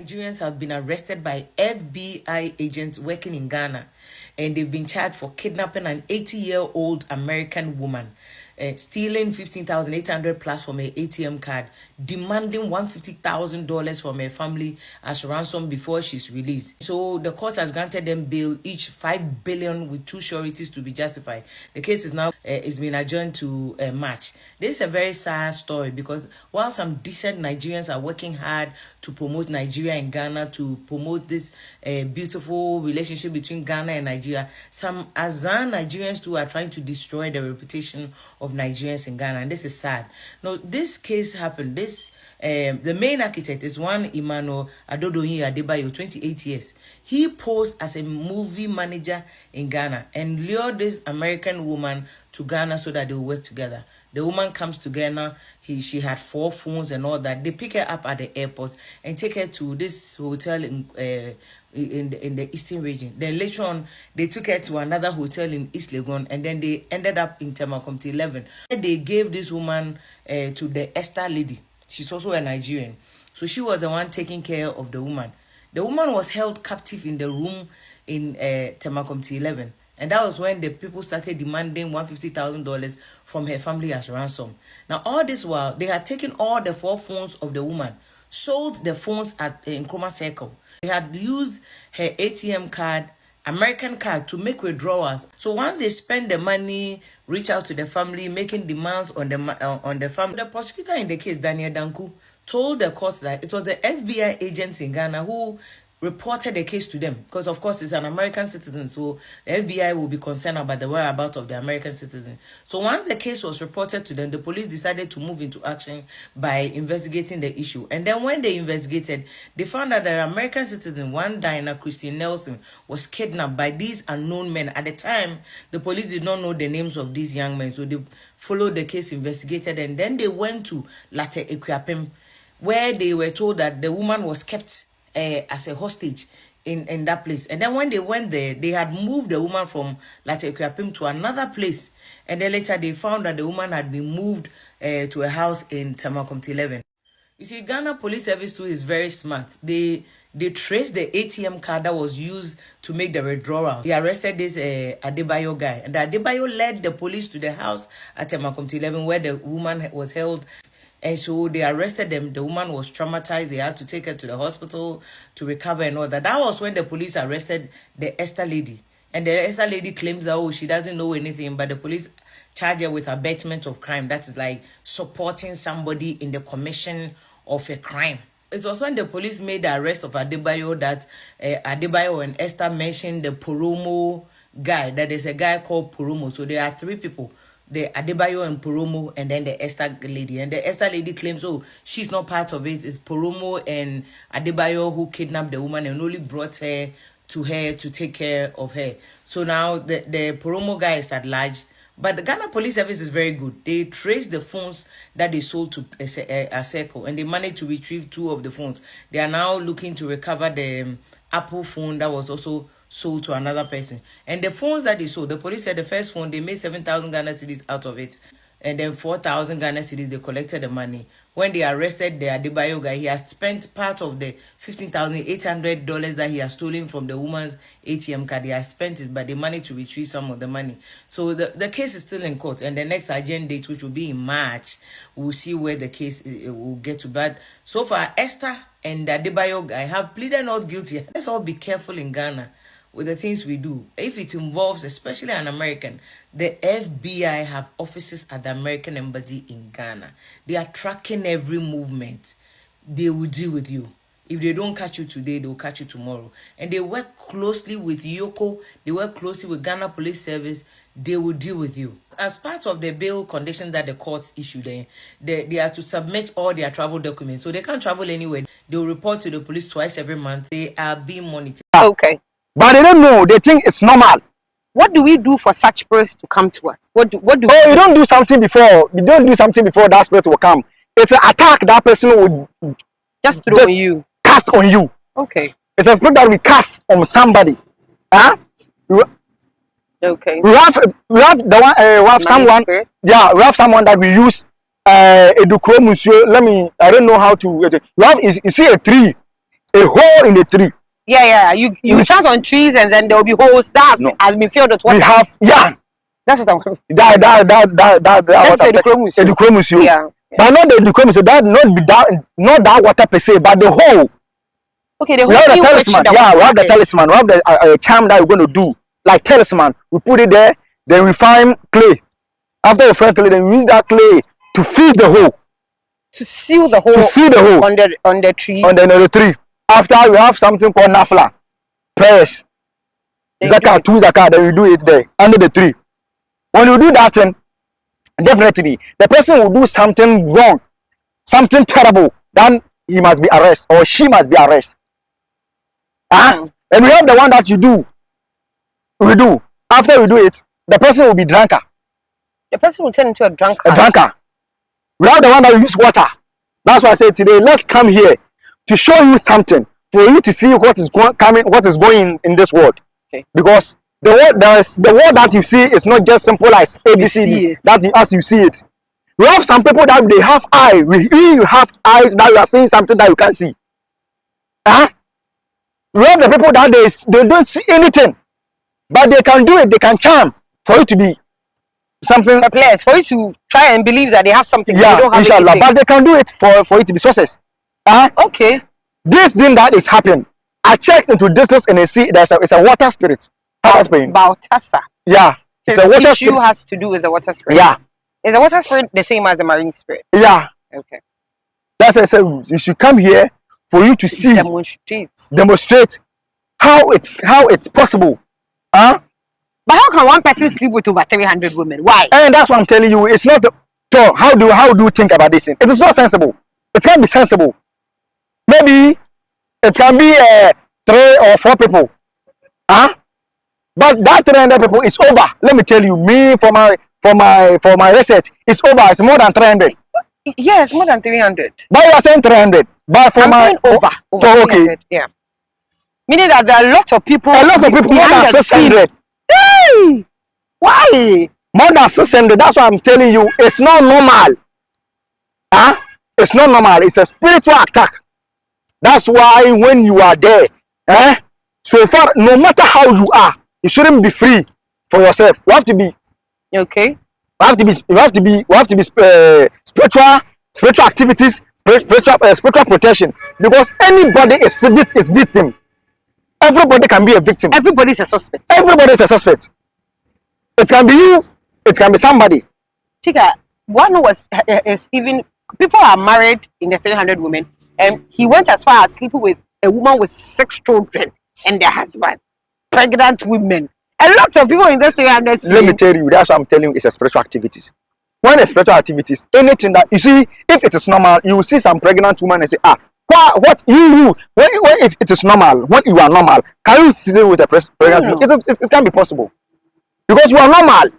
Nigerians have been arrested by FBI agents working in Ghana, and they've been charged for kidnapping an 80-year-old American woman, stealing $15,800 plus from her ATM card, demanding $150,000 from her family as ransom before she's released. So the court has granted them bail, each $5 billion with 2 sureties to be justified. The case is now is being adjourned to March. This is a very sad story because while some decent Nigerians are working hard to promote Nigeria and Ghana, to promote this beautiful relationship between Ghana and Nigeria, some Azan Nigerians too are trying to destroy the reputation of Nigerians in Ghana, and this is sad. Now, this case happened. The main architect is one Emmanuel Adodoyin Adebayo, 28 years. He posed as a movie manager in Ghana and lured this American woman to Ghana so that they will work together. The woman comes to Ghana. She had 4 phones and all that. They pick her up at the airport and take her to this hotel in the eastern region. Then later on, they took her to another hotel in East Legon, and then they ended up in Pinaxtv 11. They gave this woman to the Esther lady. She's also a Nigerian. So she was the one taking care of the woman. The woman was held captive in the room in Pinaxtv 11. And that was when the people started demanding $150,000 from her family as ransom. Now, all this while, they had taken all the 4 phones of the woman, sold the phones at Nkrumah Circle. They had used her ATM card, American card, to make withdrawals. So once they spend the money, reach out to the family, making demands on the family. The prosecutor in the case, Daniel Danku, told the court that it was the FBI agents in Ghana who reported the case to them, because of course it's an American citizen, so the FBI will be concerned about the whereabouts of the American citizen. So once the case was reported to them, the police decided to move into action by investigating the issue. And then when they investigated, they found out that an American citizen, one Diana Christine Nelson, was kidnapped by these unknown men. At the time, the police did not know the names of these young men, so they followed the case, investigated, and then they went to Latte Akuffo, where they were told that the woman was kept as a hostage in that place. And then when they went there, they had moved the woman from Latte Akuffo to another place. And then later they found that the woman had been moved to a house in Pinaxtv 11. You see, Ghana Police Service too is very smart. They traced the ATM card that was used to make the withdrawal. They arrested this Adebayo guy. And the Adebayo led the police to the house at Pinaxtv 11 where the woman was held. And so they arrested them. The woman was traumatized. They had to take her to the hospital to recover and all that. That was when the police arrested the Esther lady. And the Esther lady claims that, oh, she doesn't know anything, but the police charge her with abetment of crime. That is like supporting somebody in the commission of a crime. It was when the police made the arrest of Adebayo that Adebayo and Esther mentioned the Poromo guy. That is a guy called Poromo. So there are 3 people. The Adebayo and Poromo, and then the Esther lady. And the Esther lady claims, oh, she's not part of it. It's Poromo and Adebayo who kidnapped the woman and only brought her to take care of her. So now the Poromo guy is at large. But the Ghana Police Service is very good. They traced the phones that they sold to a circle, and they managed to retrieve 2 of the phones. They are now looking to recover the Apple phone that was also sold to another person. And the phones that they sold, the police said the first phone, they made 7,000 Ghana cedis out of it. And then 4,000 Ghana cedis, they collected the money. When they arrested the Adebayo guy, he had spent part of the $15,800 that he had stolen from the woman's ATM card. He had spent it, but they managed to retrieve some of the money. So the case is still in court. And the next agenda date, which will be in March, we'll see where the case will get to. But so far, Esther and the Adebayo guy have pleaded not guilty. Let's all be careful in Ghana with the things we do. If it involves especially an American, the FBI have offices at the American embassy in Ghana. They are tracking every movement. They will deal with you. If they don't catch you today, they will catch you tomorrow. And they work closely with Yoko. They work closely with Ghana Police Service. They will deal with you. As part of the bail conditions that the courts issued, they are to submit all their travel documents. So they can't travel anywhere. They will report to the police twice every month. They are being monitored. Okay. But they don't know. They think it's normal. What do we do for such person to come to us? What do you don't do something before. You don't do something before that person will come. It's an attack that person would just throw on you. Cast on you. Okay. It's a spirit that we cast on somebody. Huh? Okay. We have the one. We have someone. Spirit. Yeah, we have someone that we use. Edukro Monsieur. I don't know how to. You have. You see a tree. a hole in the tree. Yeah. You chant on trees and then there will be holes that has been filled with water. We have That's what I'm. That That's water. The chromus. Yeah. But not the chromus. That not that water per se, but the hole. Okay, the We have the whole talisman. Yeah, we have the talisman. We have the charm that we're going to do. Like talisman. We put it there, then we find clay. After we find clay, then we use that clay to fix the hole. To seal the hole. To seal the hole. On the tree. On the tree. After we have something called nafla. Prez. Zakat, 2 zakat, then we do it there, under the tree. When you do that thing, definitely, the person will do something wrong. Something terrible. Then he must be arrested or she must be arrested. And we have the one that you do. We do. After we do it, the person will be drunker. The person will turn into a drunkard. A drunkard. We have the one that use water. That's why I said today, let's come here to show you something, for you to see what is going in this world. Okay. Because the world that you see is not just simple as ABCD. As you see it. We have some people that they have eyes. We have eyes that you are seeing something that you can't see. We have the people that they don't see anything, but they can do it. They can charm for you to be something. A place for you to try and believe that they have something. Yeah, they don't have inshallah. anything. But they can do it for you to be success. Okay. This thing that is happening, I check into distance and I see it's a water spirit. Baltasa. Yeah, it's a water spirit. Has to do with the water spirit. Yeah. Is the water spirit the same as the marine spirit? Yeah. Okay. That's why I said you should come here for you to see, demonstrate how it's possible. But how can one person sleep with over 300 women? Why? And that's what I'm telling you. It's not. So how do you think about this thing? It is not sensible. It can be sensible. Maybe it can be 3 or 4 people. But that 300 people is over. Let me tell you, for my research, it's over. It's more than 300. Yeah, it's more than 300. But you are saying 300. But for over so, okay. Yeah. Meaning that there are lots of people. A lot of people more than 600. Hey! Why? More than 600. That's what I'm telling you. It's not normal. It's not normal. It's a spiritual attack. That's why when you are there, so far, no matter how you are, you shouldn't be free for yourself. You have to be okay. You have to be spiritual activities, spiritual protection. Because anybody is victim. Everybody can be a victim. Everybody is a suspect. Everybody is a suspect. It can be you. It can be somebody. Chika, one is even people are married in the 300 women, and he went as far as sleeping with a woman with 6 children and their husband, pregnant women. A lot of people in this 300. Let me tell you, that's what I'm telling you. It's a spiritual activities. When it's spiritual activities, anything that you see, if it is normal, you will see some pregnant woman and say, what you when if it is normal, when you are normal, can you sleep with a pregnant woman? It can be possible because you are normal,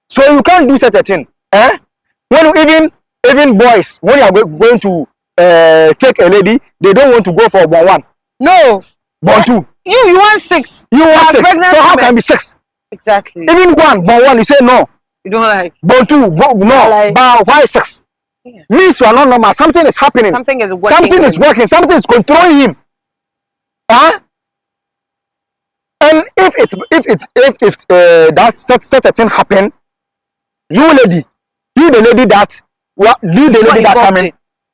so you can't do such a thing. When even boys, when you are going to take a lady, they don't want to go for born 1. No, born 2. You want 6. You want 6. So how can it be 6? Exactly. Even born 1, you say no. You don't like. Born 2, no. Like, but why 6? Yeah. Means you are not normal. Something is happening. Something is working. Something is working. Something is controlling him. And if that such a thing happen, you the lady that coming,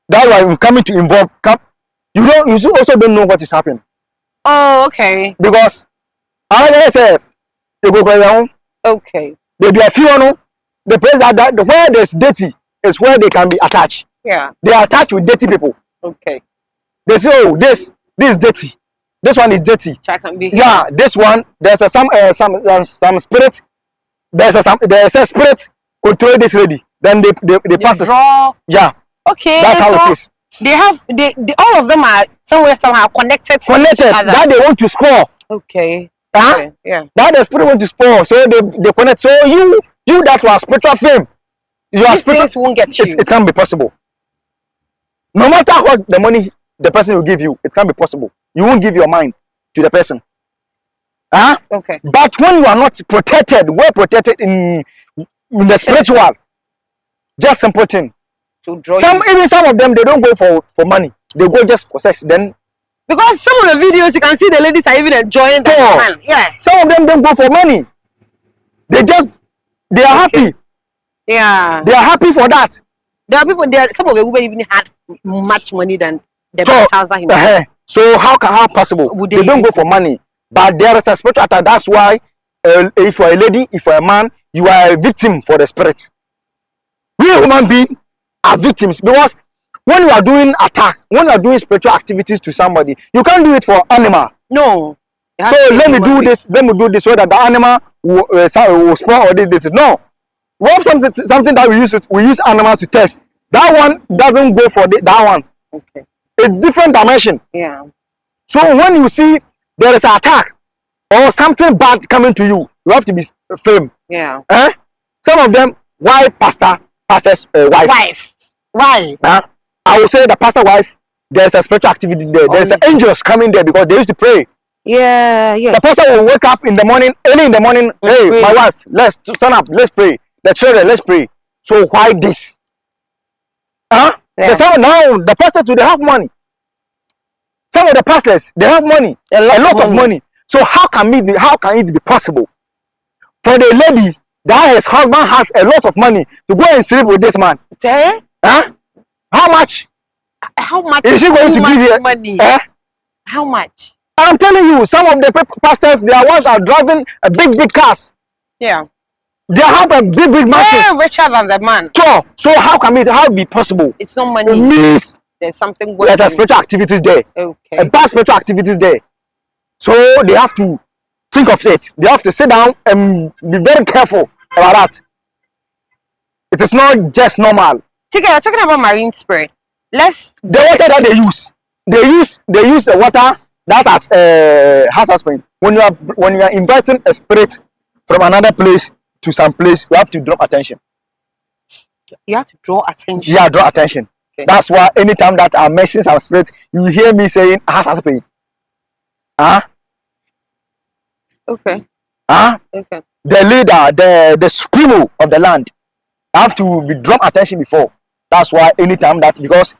that you are coming to involve, you also don't know what is happening. Oh, okay. Because I say they go around. Okay. They be a few the place that where there's dirty is where they can be attached. Yeah. They are attached with dirty people. Okay. They say, oh, this is dirty. This one is dirty. Can be. Yeah, this one there's some spirit. There's a spirit control this lady. Then they pass draw. It. Yeah. Okay. That's how it is. They all of them are somehow connected. That they want to spoil. Okay. Yeah. That the spirit want to spoil. So they connect. So you that was spiritual fame. Your spirit won't get you. It can be possible. No matter what the money the person will give you, it can be possible. You won't give your mind to the person. Okay. But when you are not protected, well protected in the spiritual, just simple thing. To draw even some of them, they don't go for money. They go just for sex. Then Because some of the videos you can see the ladies are even enjoying the Sure. man. Yes. Some of them don't go for money. They are happy. Yeah. They are happy for that. There are people there. Some of the women even had much money than the So, Balthazar himself. so how possible? Would They don't even go for money. But there is a spiritual attack. That's why if you're a lady, if you're a man, you are a victim for the spirit. We human beings are victims because when you are doing attack, when you are doing spiritual activities to somebody, you can't do it for animal. No. So let me do this so that the animal will spoil or this. No. We have something that we use animals to test. That one doesn't go for that one. Okay. A different dimension. Yeah. So when you see there is an attack or something bad coming to you, you have to be firm. Yeah. Some of them, why pastor's wife? Why? I will say the pastor wife, there's a spiritual activity there. There's angels coming there because they used to pray. Yeah, yes. The pastor will wake up in the morning, early in the morning. Hey, pray. My wife, let's stand up, let's pray. The children, let's pray. So why this? Yeah. Now the pastor too, they have money. Some of the pastors, they have money, a lot of money. So how can it be possible for the lady that his husband has a lot of money to go and sleep with this man? How much? How much is she going to give you money? How much? I'm telling you, some of the pastors, their ones are driving a big cars. Yeah. They have a big mansion. Richer than the man. Sure. So how it be possible? It's not money. It means there's something there's a spiritual activities there. Okay. A bad spiritual activities there. So they have to think of it. They have to sit down and be very careful about that. It is not just normal. You're talking about marine spirit. The water that they use the water that has a spring. When you are inviting a spirit from another place to some place, you have to draw attention. You have to draw attention. Yeah, draw attention. Okay. That's why anytime that I mention some spirit, you hear me saying has a spring. Okay. Okay. The leader, the supremo of the land, have to be drawn attention before. That's why anytime that, because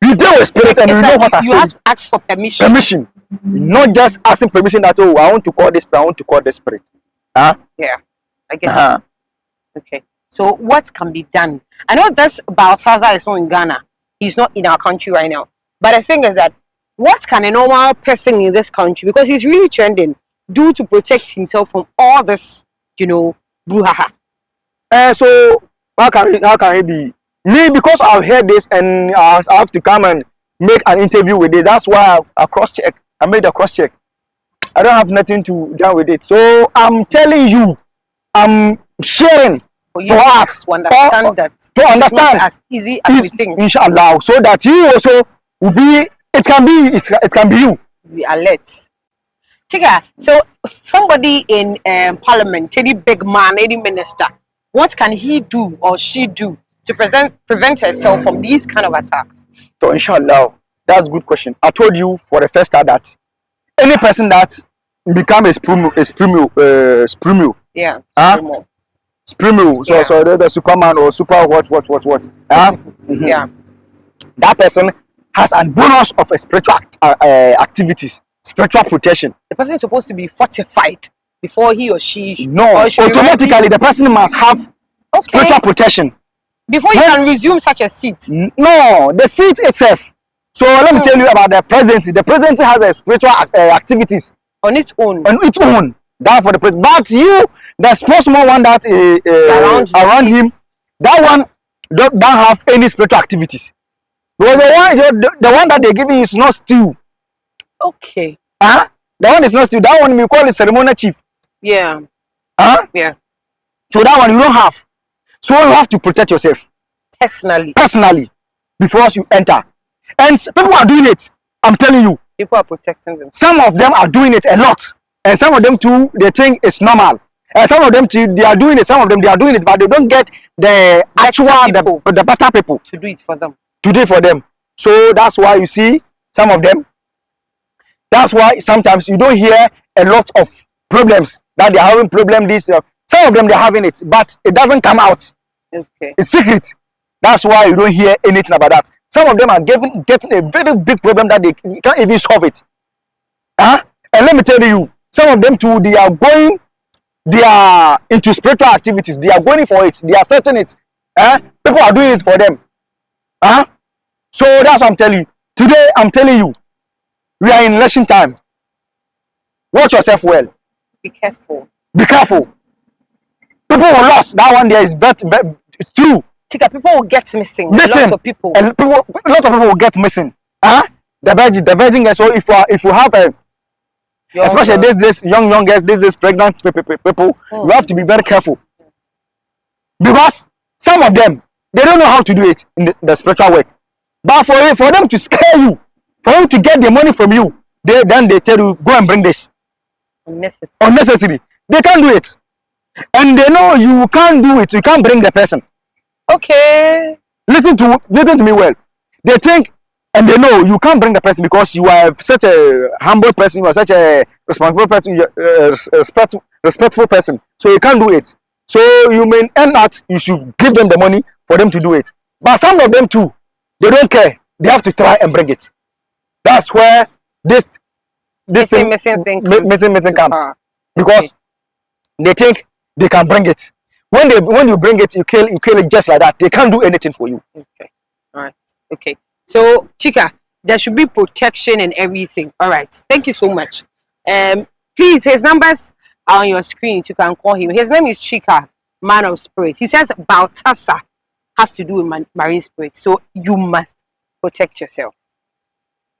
you deal with spirit and you know what you have to ask for permission. Permission. Not just asking permission that, oh, I want to call this spirit, I want to call this spirit. Yeah, I get it. Okay. So what can be done? I know this Balthazar is not in Ghana. He's not in our country right now. But the thing is that what can a normal person in this country, because he's really trending, do to protect himself from all this, brouhaha? So how can it be? Me, because I've heard this and I have to come and make an interview with it. That's why I cross-check. I made a cross-check. I don't have nothing to do with it. So I'm telling you, I'm sharing for us to understand that. To understand. It's not as easy as we think. Inshallah. So that you also will be, it can be you. Be alert. Chika, so somebody in parliament, any big man, any minister, what can he do or she do to prevent herself from these kind of attacks? So inshallah, that's a good question. I told you for the first start that any person that become a sprimo. Yeah. Sprimo. So, yeah. So the Superman or super what. Yeah. That person has a bonus of a spiritual activities, spiritual protection. The person is supposed to be fortified before he or she. No, automatically the person must have spiritual protection before you can resume such a seat. No, the seat itself. So let me tell you about the presidency. The presidency has a spiritual activities on its own. That for the president. But you, the small one that around him, that one don't have any spiritual activities. Because the one that they're giving is not stew. Okay. The one is not stew. That one we call it ceremonial chief. Yeah. Yeah. So that one you don't have. So you have to protect yourself. Personally. Before you enter. And people are doing it. I'm telling you. People are protecting them. Some of them are doing it a lot. And some of them too, they think it's normal. And some of them too, they are doing it. Some of them, they are doing it, but they don't get the the better people. To do it for them. To do it for them. So that's why you see some of them. That's why sometimes you don't hear a lot of problems. That they are having problem this. Some of them, they're having it, but it doesn't come out. Okay. It's secret. That's why you don't hear anything about that. Some of them are getting a very big problem that they can't even solve it. Huh? And let me tell you, some of them too, they are into spiritual activities. They are going for it. They are searching it. People are doing it for them. So that's what I'm telling you. Today, I'm telling you, we are in election time. Watch yourself well. Be careful. Be careful. People will lost. That one there is true. Chika, people will get missing. Listen, Lots of people. A lot of people will get missing. The virgin girls. So if you have a especially this young girls, this pregnant people, you have to be very careful. Because some of them, they don't know how to do it in the spiritual work. But for them to scare you, for you to get the money from you, then they tell you, go and bring this. Unnecessary. They can't do it. And they know you can't do it. You can't bring the person. Okay. Listen to me well. They think and they know you can't bring the person because you are such a humble person, you are such a responsible person, respectful person. So you can't do it. So you may end up, you should give them the money for them to do it. But some of them too, they don't care. They have to try and bring it. That's where this missing thing comes. Because they think they can bring it. When you bring it, you kill it just like that. They can't do anything for you. Okay. All right. Okay. So Chika, there should be protection and everything. All right. Thank you so much. Please, his numbers are on your screen. You can call him. His name is Chika, man of spirit. He says Baltasa has to do with marine spirit. So you must protect yourself.